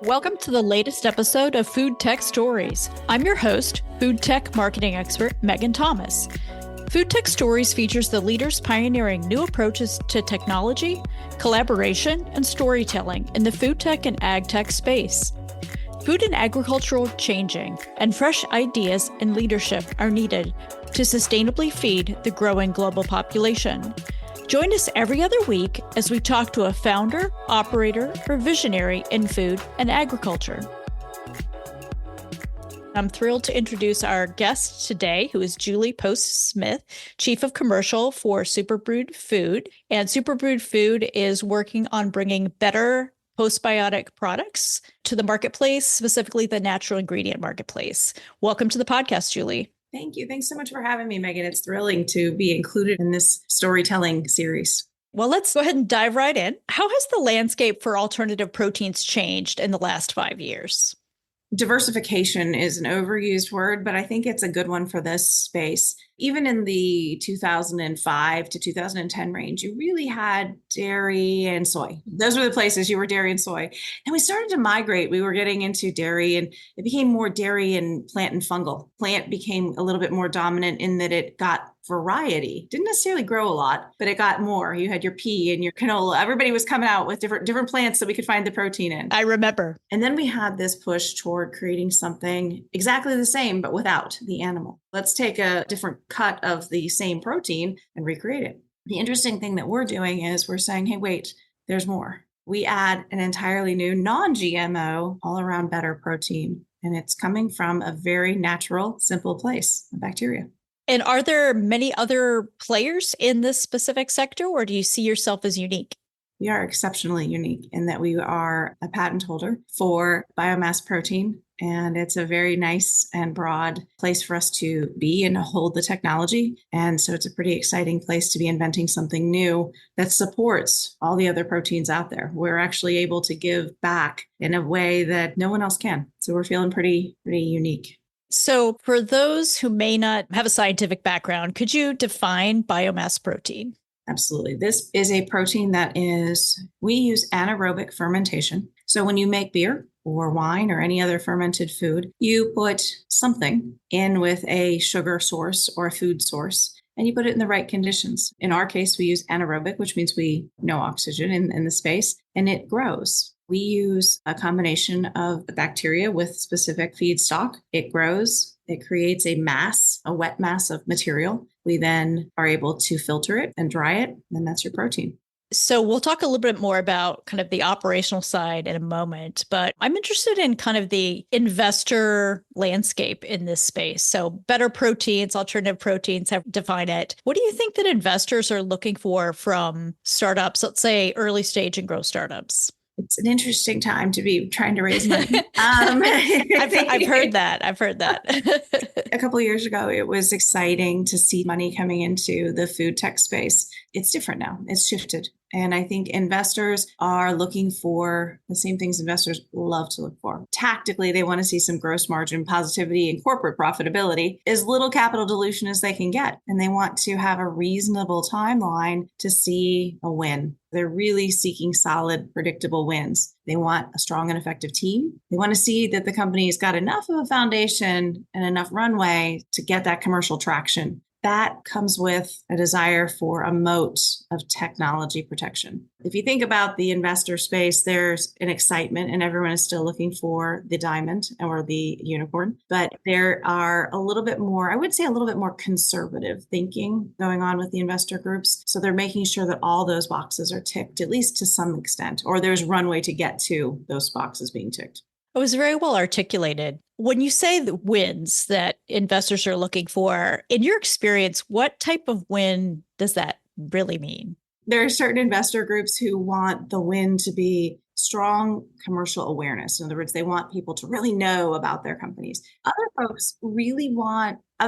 Welcome to the latest episode of FoodTech Stories. I'm your host, FoodTech marketing expert Megan Thomas. FoodTech Stories features the leaders pioneering new approaches to technology, collaboration, and storytelling in the food tech and ag tech space. Food and agriculture are changing, and fresh ideas and leadership are needed to sustainably feed the growing global population. Join us every other week as we talk to a founder, operator, or visionary in food and agriculture. I'm thrilled to introduce our guest today, who is Julie Post-Smith, Chief of Commercial for Superbrewed Food. And Superbrewed Food is working on bringing better postbiotic products to the marketplace, specifically the natural ingredient marketplace. Welcome to the podcast, Julie. Thank you. Thanks so much for having me, Megan. It's thrilling to be included in this storytelling series. Well, let's go ahead and dive right in. How has the landscape for alternative proteins changed in the last 5 years? Diversification is an overused word, but I think it's a good one for this space. Even in the 2005 to 2010 range, you really had dairy and soy. Those were the places you were dairy and soy. And we started to migrate. We were getting into dairy and it became more dairy and plant and fungal. Plant became a little bit more dominant in that it got variety. Didn't necessarily grow a lot, but it got more. You had your pea and your canola. Everybody was coming out with different plants that we could find the protein in. I remember. And then we had this push toward creating something exactly the same, but without the animal. Let's take a different cut of the same protein and recreate it. The interesting thing that we're doing is we're saying, hey, wait, there's more. We add an entirely new non-GMO all around better protein. And it's coming from a very natural, simple place, a bacteria. And are there many other players in this specific sector, or do you see yourself as unique? We are exceptionally unique in that we are a patent holder for biomass protein. And it's a very nice and broad place for us to be and hold the technology. And so it's a pretty exciting place to be inventing something new that supports all the other proteins out there. We're actually able to give back in a way that no one else can. So we're feeling pretty unique. So for those who may not have a scientific background, could you define biomass protein? Absolutely. This is a protein we use anaerobic fermentation. So when you make beer or wine or any other fermented food, you put something in with a sugar source or a food source, and you put it in the right conditions. In our case, we use anaerobic, which means no oxygen in the space, and it grows. We use a combination of the bacteria with specific feedstock. It grows, it creates a wet mass of material. We then are able to filter it and dry it, and that's your protein. So we'll talk a little bit more about kind of the operational side in a moment, but I'm interested in kind of the investor landscape in this space. So better proteins, alternative proteins have defined it. What do you think that investors are looking for from startups, let's say early stage and growth startups? It's an interesting time to be trying to raise money. I've heard that. A couple of years ago, it was exciting to see money coming into the food tech space. It's different now. It's shifted. And I think investors are looking for the same things investors love to look for. Tactically, they want to see some gross margin positivity and corporate profitability, as little capital dilution as they can get. And they want to have a reasonable timeline to see a win. They're really seeking solid, predictable wins. They want a strong and effective team. They want to see that the company's got enough of a foundation and enough runway to get that commercial traction. That comes with a desire for a moat of technology protection. If you think about the investor space, there's an excitement and everyone is still looking for the diamond or the unicorn. But there are a little bit more conservative thinking going on with the investor groups. So they're making sure that all those boxes are ticked, at least to some extent, or there's runway to get to those boxes being ticked. It was very well articulated. When you say the wins that investors are looking for, in your experience, what type of win does that really mean? There are certain investor groups who want the win to be strong commercial awareness. In other words, they want people to really know about their companies. Other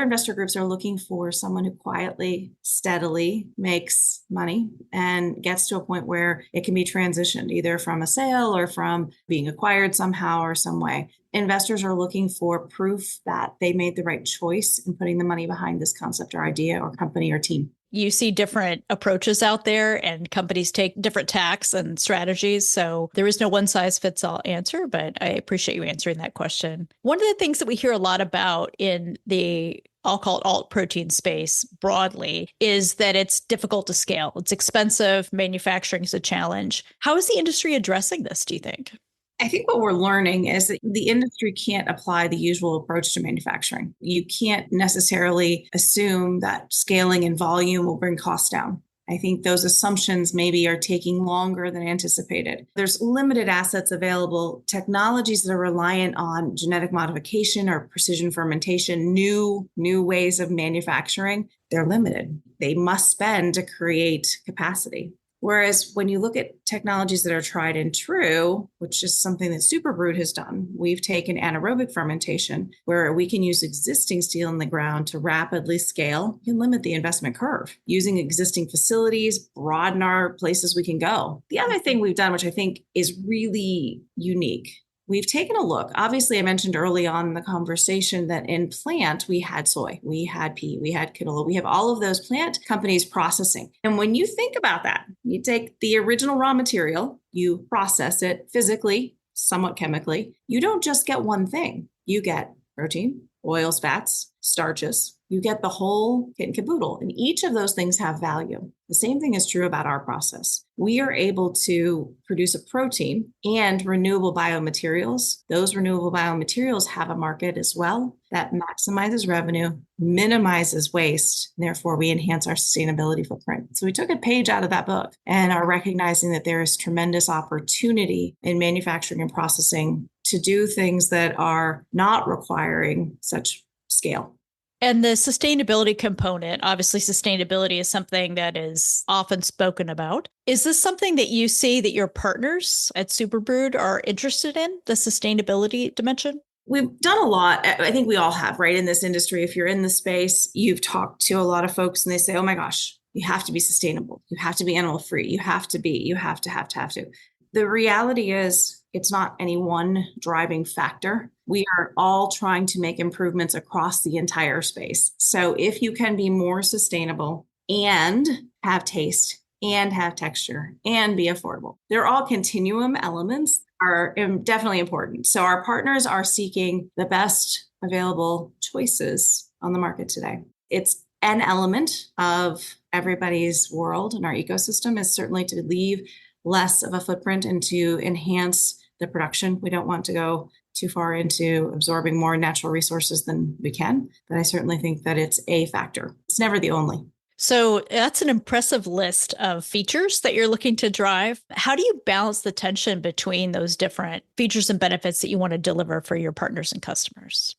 investor groups are looking for someone who quietly, steadily makes money and gets to a point where it can be transitioned either from a sale or from being acquired somehow or some way. Investors are looking for proof that they made the right choice in putting the money behind this concept or idea or company or team. you see different approaches out there and companies take different tacks and strategies. So there is no one size fits all answer, but I appreciate you answering that question. One of the things that we hear a lot about in the I'll call it alt protein space broadly, is that it's difficult to scale. It's expensive. Manufacturing is a challenge. How is the industry addressing this, do you think? I think what we're learning is that the industry can't apply the usual approach to manufacturing. You can't necessarily assume that scaling and volume will bring costs down. I think those assumptions maybe are taking longer than anticipated. There's limited assets available, technologies that are reliant on genetic modification or precision fermentation, new ways of manufacturing, they're limited. They must spend to create capacity. Whereas when you look at technologies that are tried and true, which is something that Superbrewed has done, we've taken anaerobic fermentation where we can use existing steel in the ground to rapidly scale and limit the investment curve using existing facilities, broaden our places we can go. The other thing we've done, which I think is really unique, we've taken a look. Obviously, I mentioned early on in the conversation that in plant, we had soy, we had pea, we had canola, we have all of those plant companies processing. And when you think about that, you take the original raw material, you process it physically, somewhat chemically. You don't just get one thing. You get protein, oils, fats, starches. You get the whole kit and caboodle. And each of those things have value. The same thing is true about our process. We are able to produce a protein and renewable biomaterials. Those renewable biomaterials have a market as well that maximizes revenue, minimizes waste. And therefore, we enhance our sustainability footprint. So we took a page out of that book and are recognizing that there is tremendous opportunity in manufacturing and processing to do things that are not requiring such scale. And the sustainability component, obviously, sustainability is something that is often spoken about. Is this something that you see that your partners at Superbrewed are interested in, the sustainability dimension? We've done a lot. I think we all have, right? In this industry, if you're in the space, you've talked to a lot of folks and they say, oh my gosh, you have to be sustainable. You have to be animal free. You have to. The reality is it's not any one driving factor. We are all trying to make improvements across the entire space. So if you can be more sustainable and have taste and have texture and be affordable, they're all continuum elements are definitely important. So our partners are seeking the best available choices on the market today. It's an element of everybody's world and our ecosystem is certainly to leave less of a footprint and to enhance the production. We don't want to go too far into absorbing more natural resources than we can, but I certainly think that it's a factor. It's never the only. So that's an impressive list of features that you're looking to drive. How do you balance the tension between those different features and benefits that you want to deliver for your partners and customers?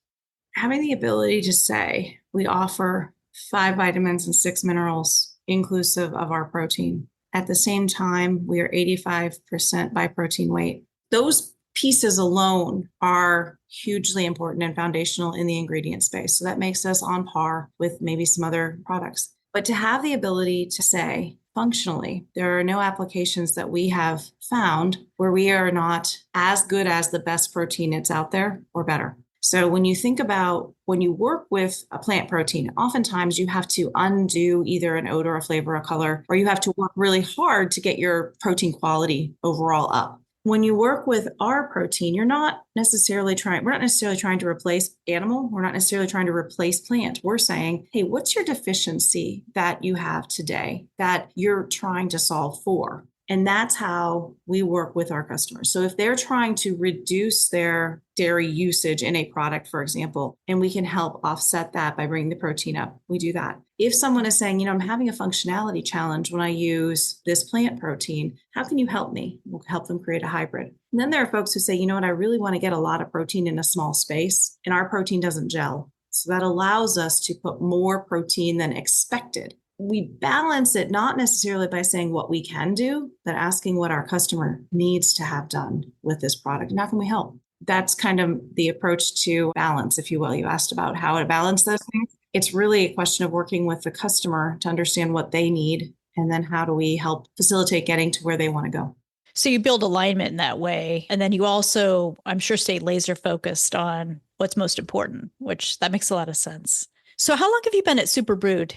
Having the ability to say we offer 5 vitamins and 6 minerals inclusive of our protein. At the same time, we are 85% by protein weight. Those pieces alone are hugely important and foundational in the ingredient space. So that makes us on par with maybe some other products. But to have the ability to say, functionally, there are no applications that we have found where we are not as good as the best protein that's out there or better. So when you think about when you work with a plant protein, oftentimes you have to undo either an odor, a flavor, a color, or you have to work really hard to get your protein quality overall up. When you work with our protein, we're not necessarily trying to replace animal. We're not necessarily trying to replace plant. We're saying, hey, what's your deficiency that you have today that you're trying to solve for? And that's how we work with our customers. So if they're trying to reduce their dairy usage in a product, for example, and we can help offset that by bringing the protein up, we do that. If someone is saying, I'm having a functionality challenge when I use this plant protein, how can you help me? We'll help them create a hybrid. And then there are folks who say, I really want to get a lot of protein in a small space, and our protein doesn't gel. So that allows us to put more protein than expected. We balance it not necessarily by saying what we can do, but asking what our customer needs to have done with this product. And how can we help? That's kind of the approach to balance, if you will. You asked about how to balance those things. It's really a question of working with the customer to understand what they need. And then how do we help facilitate getting to where they want to go? So you build alignment in that way. And then you also, I'm sure, stay laser focused on what's most important, which that makes a lot of sense. So how long have you been at Superbrewed?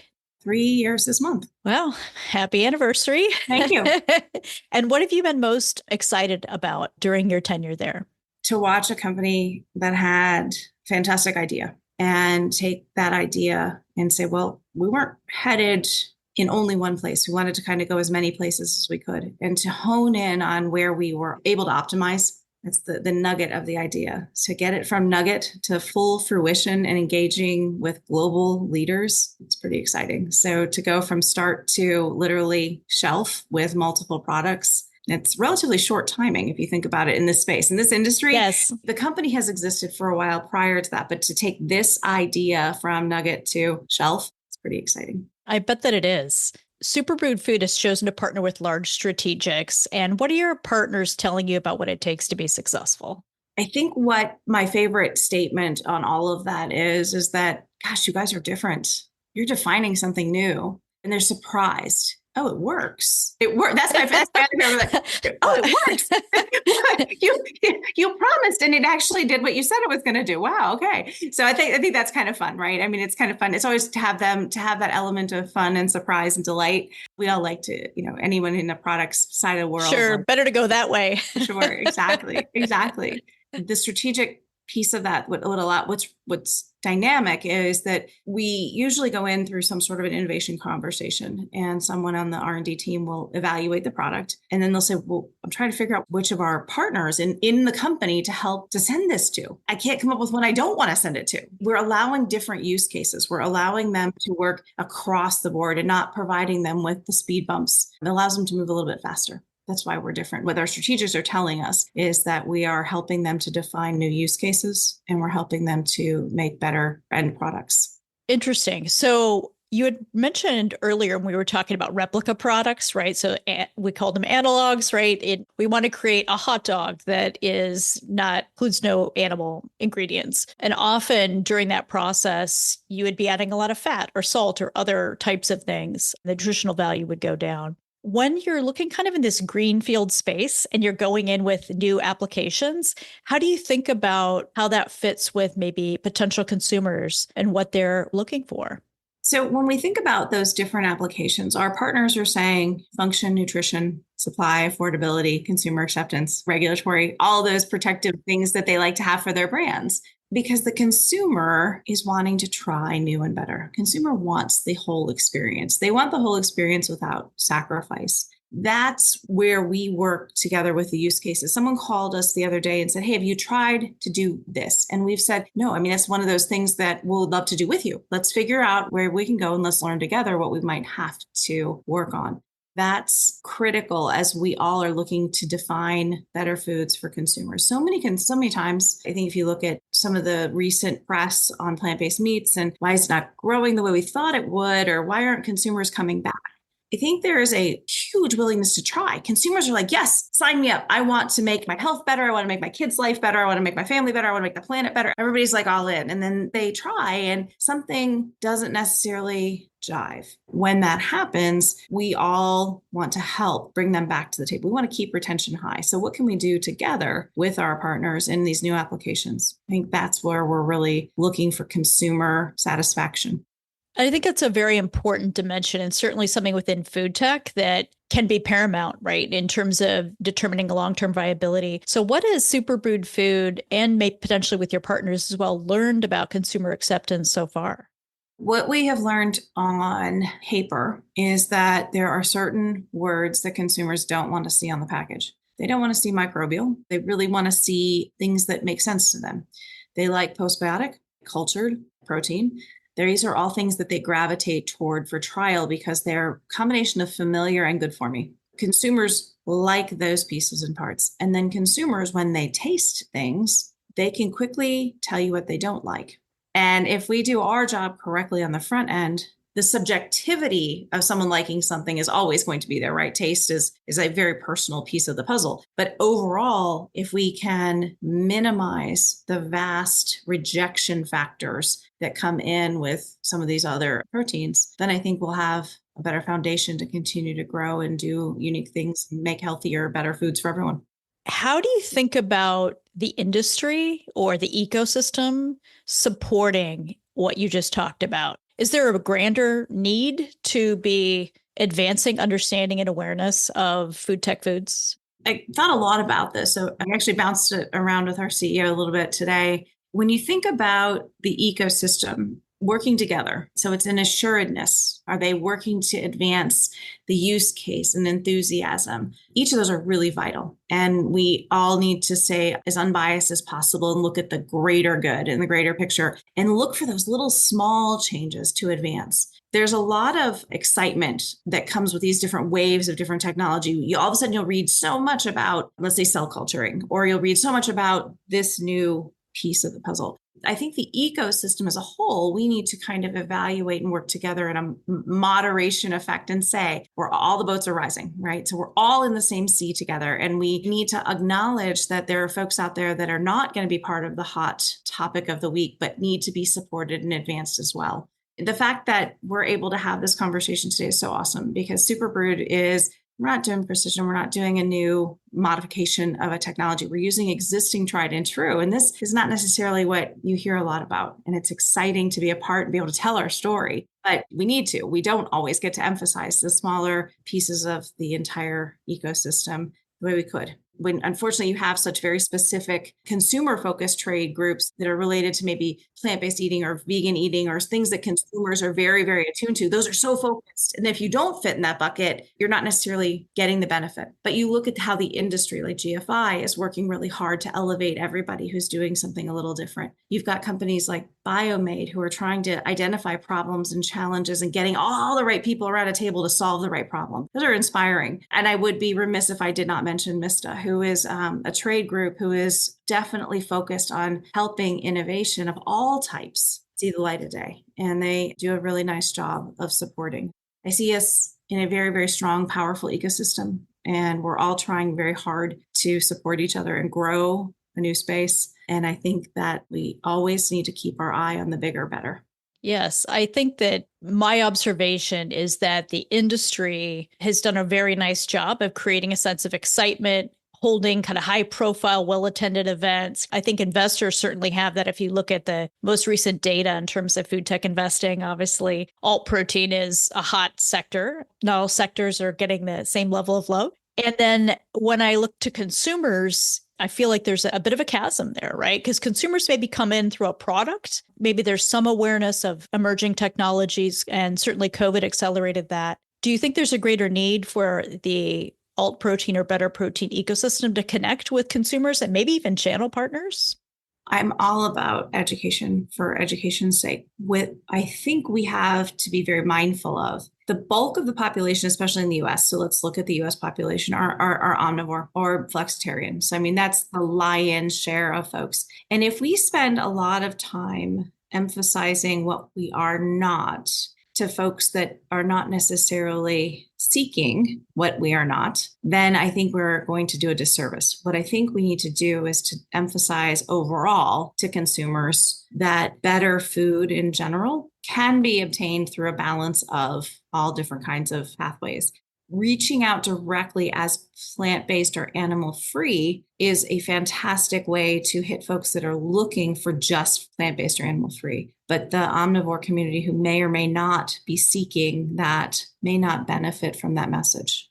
3 years this month. Well, happy anniversary. Thank you. And what have you been most excited about during your tenure there? To watch a company that had fantastic idea and take that idea and say, well, we weren't headed in only one place. We wanted to kind of go as many places as we could and to hone in on where we were able to optimize. That's the nugget of the idea. So get it from nugget to full fruition and engaging with global leaders. It's pretty exciting. So to go from start to literally shelf with multiple products, it's relatively short timing if you think about it in this space. In this industry, Yes. The company has existed for a while prior to that, but to take this idea from nugget to shelf, it's pretty exciting. I bet that it is. Superbrewed Food has chosen to partner with large strategics. And what are your partners telling you about what it takes to be successful? I think what my favorite statement on all of that is that, gosh, you guys are different. You're defining something new and they're surprised. Oh, it works. It works. That's my favorite. Oh, it works. you promised, and it actually did what you said it was going to do. Wow. Okay. So I think that's kind of fun, right? I mean, it's kind of fun. It's always to have that element of fun and surprise and delight. We all like to, anyone in the products side of the world. Sure. Better to go that way. Sure. Exactly. The strategic piece of that would allow what's dynamic is that we usually go in through some sort of an innovation conversation and someone on the R&D team will evaluate the product and then they'll say, well, I'm trying to figure out which of our partners in the company to help to send this to. I can't come up with one I don't want to send it to. We're allowing different use cases. We're allowing them to work across the board and not providing them with the speed bumps. It allows them to move a little bit faster. That's why we're different. What our strategics are telling us is that we are helping them to define new use cases and we're helping them to make better end products. Interesting. So you had mentioned earlier when we were talking about replica products, right? So we call them analogs, right? We want to create a hot dog that includes no animal ingredients. And often during that process, you would be adding a lot of fat or salt or other types of things. The nutritional value would go down. When you're looking kind of in this greenfield space and you're going in with new applications, how do you think about how that fits with maybe potential consumers and what they're looking for? So when we think about those different applications, our partners are saying function, nutrition, supply, affordability, consumer acceptance, regulatory, all those protective things that they like to have for their brands. Because the consumer is wanting to try new and better. Consumer wants the whole experience. They want the whole experience without sacrifice. That's where we work together with the use cases. Someone called us the other day and said, hey, have you tried to do this? And we've said, no, I mean, that's one of those things that we'll love to do with you. Let's figure out where we can go and let's learn together what we might have to work on. That's critical as we all are looking to define better foods for consumers. So many times, I think if you look at some of the recent press on plant-based meats and why it's not growing the way we thought it would, or why aren't consumers coming back? I think there is a huge willingness to try. Consumers are like, yes, sign me up. I want to make my health better. I want to make my kids' life better. I want to make my family better. I want to make the planet better. Everybody's like all in. And then they try and something doesn't necessarily jive. When that happens, we all want to help bring them back to the table. We want to keep retention high. So what can we do together with our partners in these new applications? I think that's where we're really looking for consumer satisfaction. I think it's a very important dimension and certainly something within food tech that can be paramount, right, in terms of determining a long-term viability. So what has Superbrewed Food and potentially with your partners as well learned about consumer acceptance so far? What we have learned on paper is that there are certain words that consumers don't want to see on the package. They don't want to see microbial. They really want to see things that make sense to them. They like postbiotic, cultured, protein. These are all things that they gravitate toward for trial because they're a combination of familiar and good for me. Consumers like those pieces and parts. And then consumers, when they taste things, they can quickly tell you what they don't like. And if we do our job correctly on the front end, the subjectivity of someone liking something is always going to be there, right? Taste is a very personal piece of the puzzle. But overall, if we can minimize the vast rejection factors that come in with some of these other proteins, then I think we'll have a better foundation to continue to grow and do unique things, make healthier, better foods for everyone. How do you think about the industry or the ecosystem supporting what you just talked about? Is there a grander need to be advancing understanding and awareness of food tech foods? I thought a lot about this. So I actually bounced it around with our CEO a little bit today. When you think about the ecosystem working together, so it's an assuredness. Are they working to advance the use case and enthusiasm? Each of those are really vital. And we all need to stay as unbiased as possible and look at the greater good and the greater picture and look for those little small changes to advance. There's a lot of excitement that comes with these different waves of different technology. You all of a sudden you'll read so much about, let's say, cell culturing, or you'll read so much about this new piece of the puzzle. I think the ecosystem as a whole, we need to kind of evaluate and work together in a moderation effect and say, we're all the boats are rising, right? So we're all in the same sea together. And we need to acknowledge that there are folks out there that are not going to be part of the hot topic of the week, but need to be supported and advanced as well. The fact that we're able to have this conversation today is so awesome because Superbrewed is, we're not doing precision. We're not doing a new modification of a technology. We're using existing tried and true. And this is not necessarily what you hear a lot about. And it's exciting to be a part and be able to tell our story, but we need to. We don't always get to emphasize the smaller pieces of the entire ecosystem the way we could. When unfortunately you have such very specific consumer focused trade groups that are related to maybe plant-based eating or vegan eating or things that consumers are very, very attuned to, those are so focused. And if you don't fit in that bucket, you're not necessarily getting the benefit. But you look at how the industry like GFI is working really hard to elevate everybody who's doing something a little different. You've got companies like BioMade who are trying to identify problems and challenges and getting all the right people around a table to solve the right problem. Those are inspiring. And I would be remiss if I did not mention Mista, who is a trade group who is definitely focused on helping innovation of all types see the light of day. And they do a really nice job of supporting. I see us in a very, very strong, powerful ecosystem. And we're all trying very hard to support each other and grow a new space. And I think that we always need to keep our eye on the bigger, better. Yes, I think that my observation is that the industry has done a very nice job of creating a sense of excitement, holding kind of high profile, well-attended events. I think investors certainly have that. If you look at the most recent data in terms of food tech investing, obviously alt protein is a hot sector. Not all sectors are getting the same level of love. And then when I look to consumers, I feel like there's a bit of a chasm there, right? Because consumers maybe come in through a product. Maybe there's some awareness of emerging technologies, and certainly COVID accelerated that. Do you think there's a greater need for the alt protein or better protein ecosystem to connect with consumers and maybe even channel partners? I'm all about education for education's sake. I think we have to be very mindful of the bulk of the population, especially in the US. So let's look at the US population, are omnivore or flexitarian. So, I mean, that's the lion's share of folks. And if we spend a lot of time emphasizing what we are not to folks that are not necessarily seeking what we are not, then I think we're going to do a disservice. What I think we need to do is to emphasize overall to consumers that better food in general can be obtained through a balance of all different kinds of pathways. Reaching out directly as plant-based or animal-free is a fantastic way to hit folks that are looking for just plant-based or animal-free. But the omnivore community who may or may not be seeking that may not benefit from that message.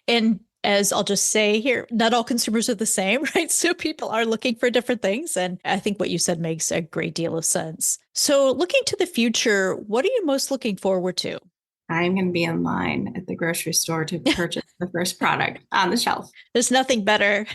And as I'll just say here, not all consumers are the same, right? So people are looking for different things. And I think what you said makes a great deal of sense. So looking to the future, what are you most looking forward to? I'm going to be in line at the grocery store to purchase the first product on the shelf. There's nothing better.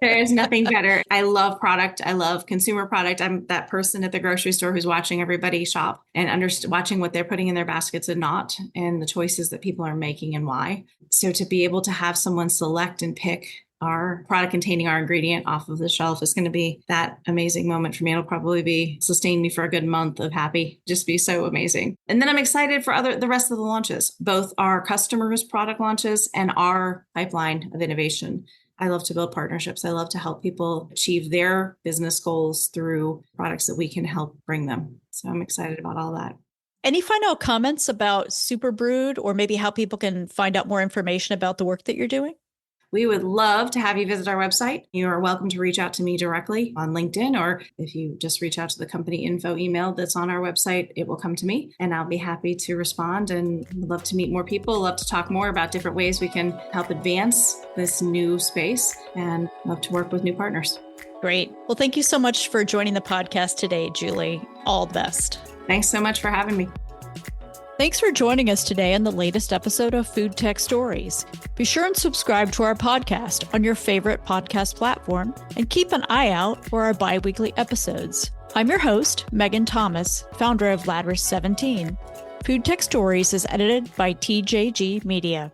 There is nothing better. I love product. I love consumer product. I'm that person at the grocery store who's watching everybody shop and watching what they're putting in their baskets and not, and the choices that people are making and why. So to be able to have someone select and pick our product containing our ingredient off of the shelf is going to be that amazing moment for me. It'll probably sustain me for a good month of happy, just be so amazing. And then I'm excited for the rest of the launches, both our customers' product launches and our pipeline of innovation. I love to build partnerships. I love to help people achieve their business goals through products that we can help bring them. So I'm excited about all that. Any final comments about Superbrewed or maybe how people can find out more information about the work that you're doing? We would love to have you visit our website. You are welcome to reach out to me directly on LinkedIn, or if you just reach out to the company info email that's on our website, it will come to me and I'll be happy to respond, and would love to meet more people, love to talk more about different ways we can help advance this new space, and love to work with new partners. Great. Well, thank you so much for joining the podcast today, Julie. All the best. Thanks so much for having me. Thanks for joining us today on the latest episode of Food Tech Stories. Be sure and subscribe to our podcast on your favorite podcast platform, and keep an eye out for our bi-weekly episodes. I'm your host, Megan Thomas, founder of Ladris 17. Food Tech Stories is edited by TJG Media.